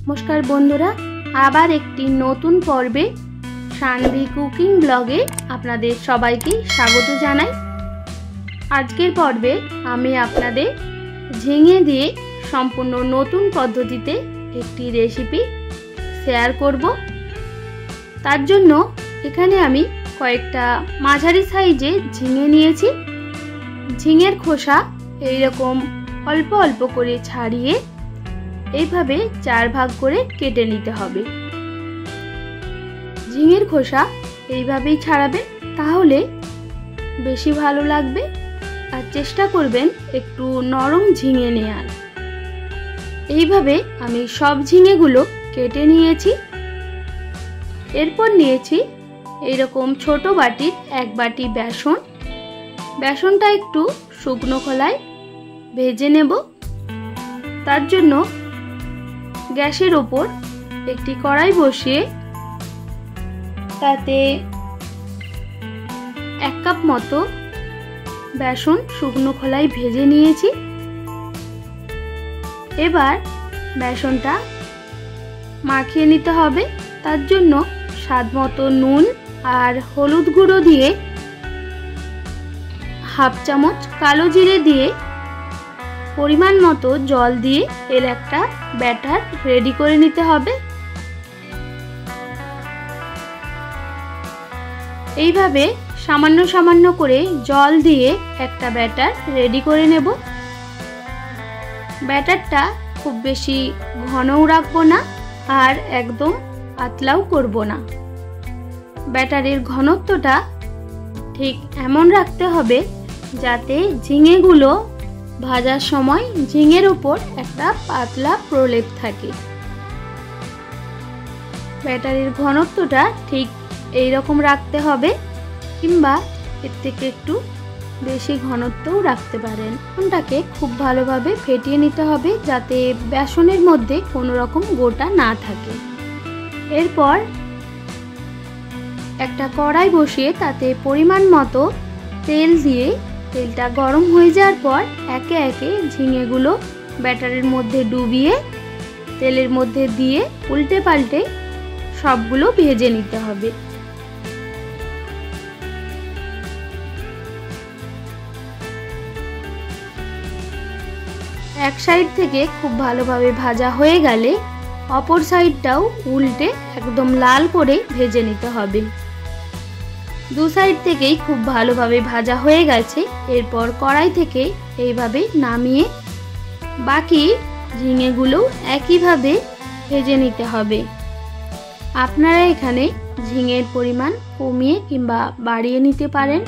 নমস্কার বন্ধুরা, আবার একটি নতুন পর্বে সানভি কুকিং ব্লগে আপনাদের সবাইকে স্বাগত জানাই। আজকের পর্বে আমি আপনাদের ঝিঙে দিয়ে সম্পূর্ণ নতুন পদ্ধতিতে একটি রেসিপি শেয়ার করব। তার জন্য এখানে আমি কয়েকটা মাঝারি সাইজে ঝিঙে নিয়েছি। ঝিঙের খোসা এইরকম অল্প অল্প করে ছাড়িয়ে এইভাবে 4 ভাগ করে কেটে নিতে হবে। ঝিঙের খোসা এইভাবেই ছাড়াবেন, তাহলে বেশি ভালো লাগবে। আর চেষ্টা করবেন একটু নরম ঝিঙে নেওয়ার। এইভাবে আমি সব ঝিঙেগুলো কেটে নিয়েছি। এরপর নিয়েছি এইরকম ছোট বাটির 1 বাটি বেসন। বেসনটা একটু শুকনো খোলায় ভেজে নেব। তার জন্য গ্যাসের ওপর একটি কড়াই বসিয়ে তাতে 1 কাপ মতো বেসন শুকনো খোলায় ভেজে নিয়েছি। এবার বেসনটা মাখিয়ে নিতে হবে। তার জন্য স্বাদ মতো নুন আর হলুদ গুঁড়ো দিয়ে, 1/2 চামচ কালো জিরে দিয়ে, পরিমাণ মতো জল দিয়ে এর একটা ব্যাটার রেডি করে নিতে হবে। এইভাবে সামান্য সামান্য করে জল দিয়ে একটা ব্যাটার রেডি করে নেব। ব্যাটারটা খুব বেশি ঘনও রাখবো না, আর একদম পাতলাও করব না। ব্যাটারের ঘনত্বটা ঠিক এমন রাখতে হবে যাতে ঝিঙেগুলো ভাজার সময় ঝিঙের উপর একটা পাতলা প্রলেপ থাকে। ব্যাটারের ঘনত্বটা ঠিক এই রকম রাখতে হবে, কিংবা এর থেকে একটু বেশি ঘনত্বও রাখতে পারেন। বেসনটাকে খুব ভালোভাবে ফেটিয়ে নিতে হবে যাতে বেসনের মধ্যে কোনো রকম গোটা না থাকে। এরপর একটা কড়াই বসিয়ে তাতে পরিমাণ মতো তেল দিয়ে, তেলটা গরম হয়ে যাওয়ার পর একে একে ঝিঙেগুলো ব্যাটারের মধ্যে ডুবিয়ে তেলের মধ্যে দিয়ে উল্টে পাল্টে সবগুলো ভেজে নিতে হবে। এক সাইড থেকে খুব ভালোভাবে ভাজা হয়ে গেলে অপর সাইডটাও উল্টে একদম লাল করে ভেজে নিতে হবে। 2 সাইড থেকেই খুব ভালোভাবে ভাজা হয়ে গেছে। এরপর কড়াই থেকে এইভাবে নামিয়ে বাকি ঝিঙেগুলো একইভাবে ভেজে নিতে হবে। আপনারা এখানে ঝিঙের পরিমাণ কমিয়ে কিংবা বাড়িয়ে নিতে পারেন।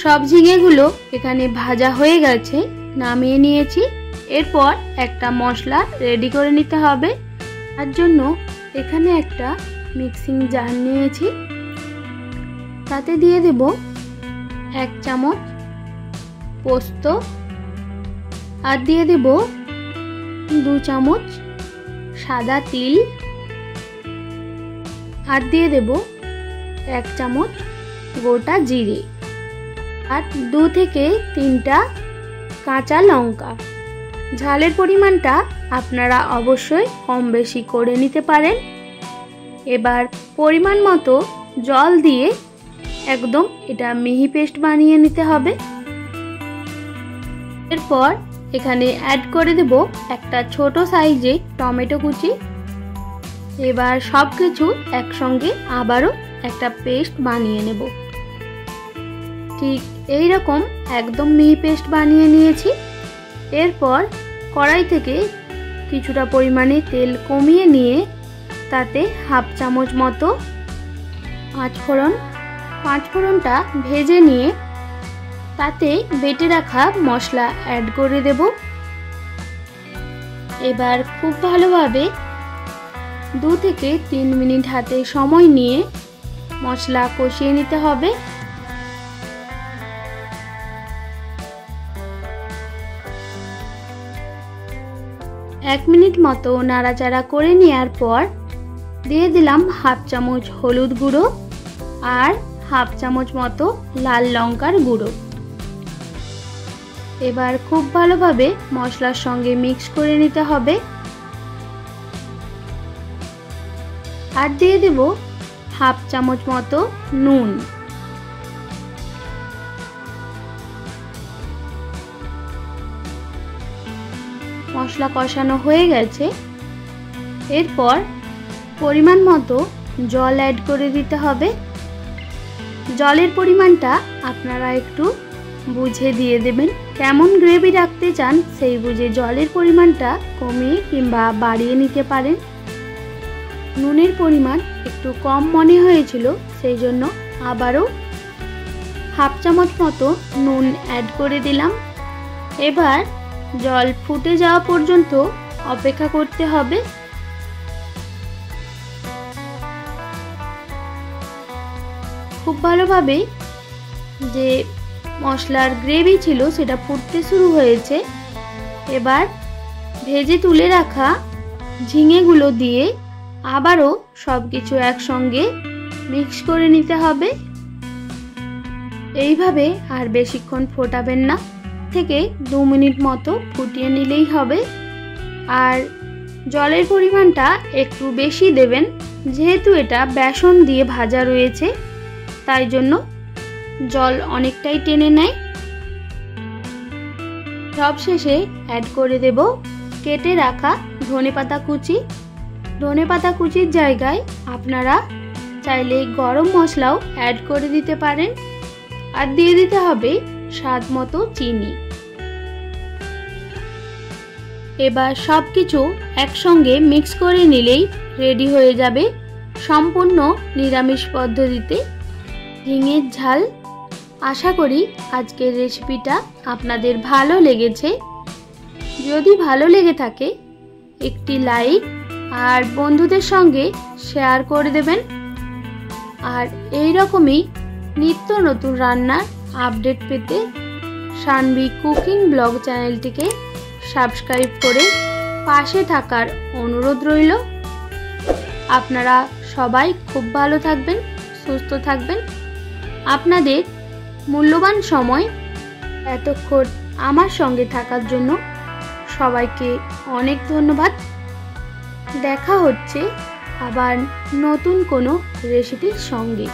সব ঝিঙেগুলো এখানে ভাজা হয়ে গেছে, নামিয়ে নিয়েছি। এরপর একটা মশলা রেডি করে নিতে হবে। তার জন্য এখানে একটা মিক্সিং জার নিয়েছি। তাতে দিয়ে দেব 1 চামচ পোস্ত, আর দিয়ে দেব 2 চামচ সাদা তিল, আর দিয়ে দেব 1 চামচ গোটা জিরে, আর 2 থেকে 3টা কাঁচা লঙ্কা। ঝালের পরিমাণটা আপনারা অবশ্যই কম বেশি করে নিতে পারেন। এবার পরিমাণ মতো জল দিয়ে একদম এটা মিহি পেস্ট বানিয়ে নিতে হবে। এরপর এখানে অ্যাড করে দেব একটা ছোট সাইজে টমেটো কুচি। এবার সব কিছু একসঙ্গে আবারও একটা পেস্ট বানিয়ে নেব। ঠিক এই রকম একদম মিহি পেস্ট বানিয়ে নিয়েছি। এরপর কড়াই থেকে কিছুটা পরিমাণে তেল কমিয়ে নিয়ে তাতে 1/2 চামচ মতো পাঁচফোড়নটা ভেজে নিয়ে তাতে বেটে রাখা মশলা অ্যাড করে দেব। এবার খুব ভালোভাবে 2 থেকে 3 মিনিট হাতে সময় নিয়ে মশলা কষিয়ে নিতে হবে। এক মিনিট মতো নাড়াচাড়া করে নেওয়ার পর দিয়ে দিলাম 1/2 চামচ হলুদ গুঁড়ো আর হাফ চামচ মতো লাল লঙ্কার গুঁড়ো। এবার খুব ভালোভাবে মশলার সঙ্গে মিক্স করে নিতে হবে। আর দিয়ে দেব হাফ চামচ মতো নুন। মশলা কষানো হয়ে গেছে। এরপর পরিমাণ মতো জল অ্যাড করে দিতে হবে। জলের পরিমাণটা আপনারা একটু বুঝে দিয়ে দেবেন। কেমন গ্রেভি রাখতে চান সেই বুঝে জলের পরিমাণটা কমিয়ে কিংবা বাড়িয়ে নিতে পারেন। নুনের পরিমাণ একটু কম মনে হয়েছিল, সেই জন্য আবারও হাফ চামচ মতো নুন অ্যাড করে দিলাম। এবার জল ফুটে যাওয়া পর্যন্ত অপেক্ষা করতে হবে। খুব ভালোভাবে যে মশলার গ্রেভি ছিল সেটা ফুটতে শুরু হয়েছে। এবার ভেজে তুলে রাখা ঝিঙেগুলো দিয়ে আবারও সব কিছু একসঙ্গে মিক্স করে নিতে হবে। এইভাবে আর বেশিক্ষণ ফোটাবেন না, থেকে 2 মিনিট মতো ফুটিয়ে নিলেই হবে। আর জলের পরিমাণটা একটু বেশি দেবেন, যেহেতু এটা বেসন দিয়ে ভাজা রয়েছে তাই জন্য জল অনেকটাই টেনে নেয়। সবশেষে অ্যাড করে দেব কেটে রাখা ধনেপাতা কুচি। ধনেপাতা কুচির জায়গায় আপনারা চাইলে গরম মশলাও অ্যাড করে দিতে পারেন। আর দিয়ে দিতে হবে স্বাদ মতো চিনি। এবার সব কিছু একসঙ্গে মিক্স করে নিলেই রেডি হয়ে যাবে সম্পূর্ণ নিরামিষ পদ্ধতিতে ঝিঙের ঝাল। আশা করি আজকের রেসিপিটা আপনাদের ভালো লেগেছে। যদি ভালো লেগে থাকে একটি লাইক আর বন্ধুদের সঙ্গে শেয়ার করে দেবেন। আর এই রকমই নিত্য নতুন রান্নার আপডেট পেতে সানভি কুকিং ব্লগ চ্যানেলটিকে সাবস্ক্রাইব করে পাশে থাকার অনুরোধ রইল। আপনারা সবাই খুব ভালো থাকবেন, সুস্থ থাকবেন। আপনাদের মূল্যবান সময় এতক্ষণ আমার সঙ্গে থাকার জন্য সবাইকে অনেক ধন্যবাদ। দেখা হচ্ছে আবার নতুন কোনো রেসিপির সঙ্গে।